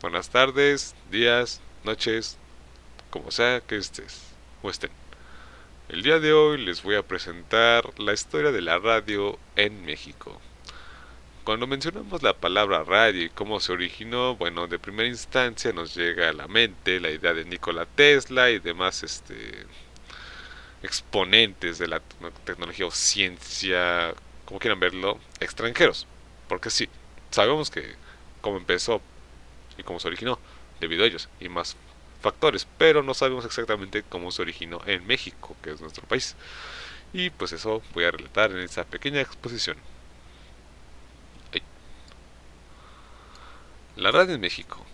buenas tardes, días, noches, como sea que estés o estén. El día de hoy les voy a presentar la historia de la radio en México. Cuando mencionamos la palabra radio y cómo se originó, bueno, de primera instancia nos llega a la mente la idea de Nikola Tesla y demás exponentes de la tecnología o ciencia, como quieran verlo, extranjeros. Porque sí, sabemos que cómo empezó y cómo se originó debido a ellos y más factores, pero no sabemos exactamente cómo se originó en México, que es nuestro país. Y pues eso voy a relatar en esta pequeña exposición. La radio en México,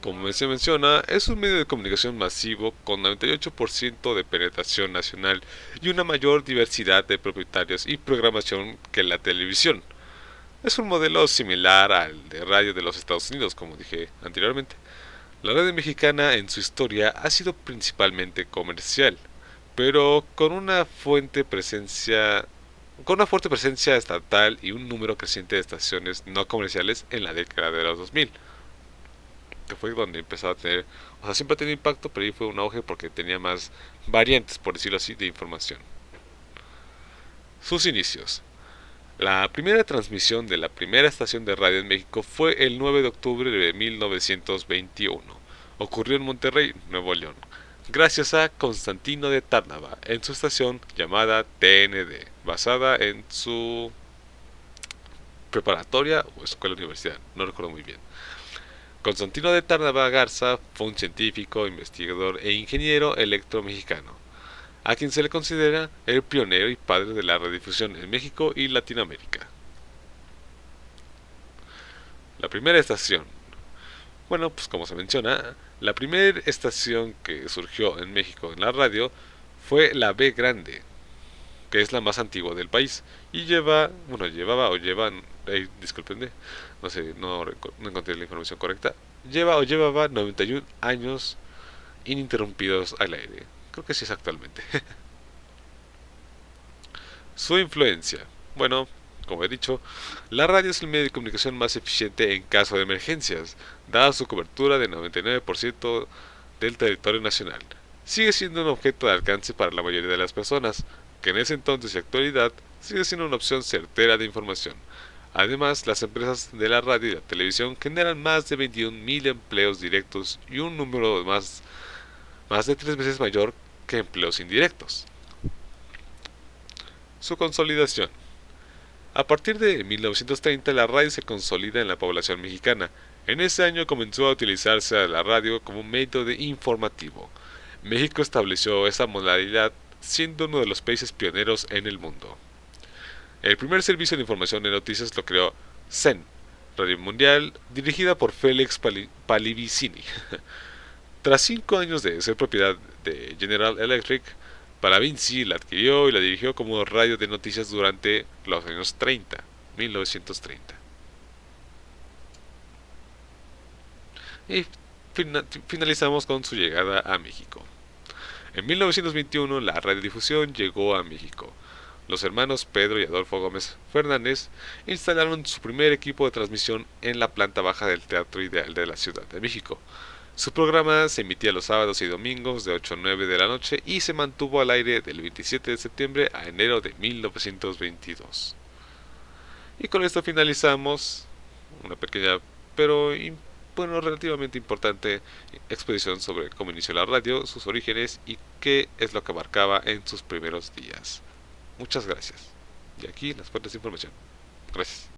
como se menciona, es un medio de comunicación masivo con 98% de penetración nacional y una mayor diversidad de propietarios y programación que la televisión. Es un modelo similar al de radio de los Estados Unidos, como dije anteriormente. La radio mexicana en su historia ha sido principalmente comercial, pero con una fuerte presencia estatal y un número creciente de estaciones no comerciales en la década de los 2000, que fue donde empezó a tener, o sea, siempre ha tenido impacto, pero ahí fue un auge porque tenía más variantes, por decirlo así, de información. Sus inicios. La primera transmisión de la primera estación de radio en México fue el 9 de octubre de 1921. Ocurrió en Monterrey, Nuevo León, gracias a Constantino de Tárnava en su estación llamada TND, basada en su preparatoria o escuela universidad, no recuerdo muy bien. Constantino de Tárnava Garza fue un científico, investigador e ingeniero electro mexicano, a quien se le considera el pionero y padre de la radiodifusión en México y Latinoamérica. La primera estación. Bueno, pues como se menciona, la primera estación que surgió en México en la radio fue la B Grande, que es la más antigua del país y llevaba o llevan, discúlpenme, no sé, no encontré la información correcta, lleva o llevaba 91 años ininterrumpidos al aire. Creo que sí es actualmente. Su influencia. Bueno, como he dicho, la radio es el medio de comunicación más eficiente en caso de emergencias, dada su cobertura de 99% del territorio nacional. Sigue siendo un objeto de alcance para la mayoría de las personas, que en ese entonces y actualidad sigue siendo una opción certera de información. Además, las empresas de la radio y la televisión generan más de 21.000 empleos directos y un número más de 3 veces mayor que empleos indirectos. Su consolidación. A partir de 1930 la radio se consolida en la población mexicana. En ese año comenzó a utilizarse a la radio como un método de informativo. México estableció esa modalidad siendo uno de los países pioneros en el mundo. El primer servicio de información de noticias lo creó CEN, Radio Mundial, dirigida por Félix Palivicini. Tras 5 años de ser propiedad de General Electric, Pallavicini la adquirió y la dirigió como radio de noticias durante los años 30, 1930. Y finalizamos con su llegada a México. En 1921 la radiodifusión llegó a México. Los hermanos Pedro y Adolfo Gómez Fernández instalaron su primer equipo de transmisión en la planta baja del Teatro Ideal de la Ciudad de México. Su programa se emitía los sábados y domingos de 8 a 9 de la noche y se mantuvo al aire del 27 de septiembre a enero de 1922. Y con esto finalizamos una pequeña pero relativamente importante exposición sobre cómo inició la radio, sus orígenes y qué es lo que abarcaba en sus primeros días. Muchas gracias. Y aquí las fuentes de información. Gracias.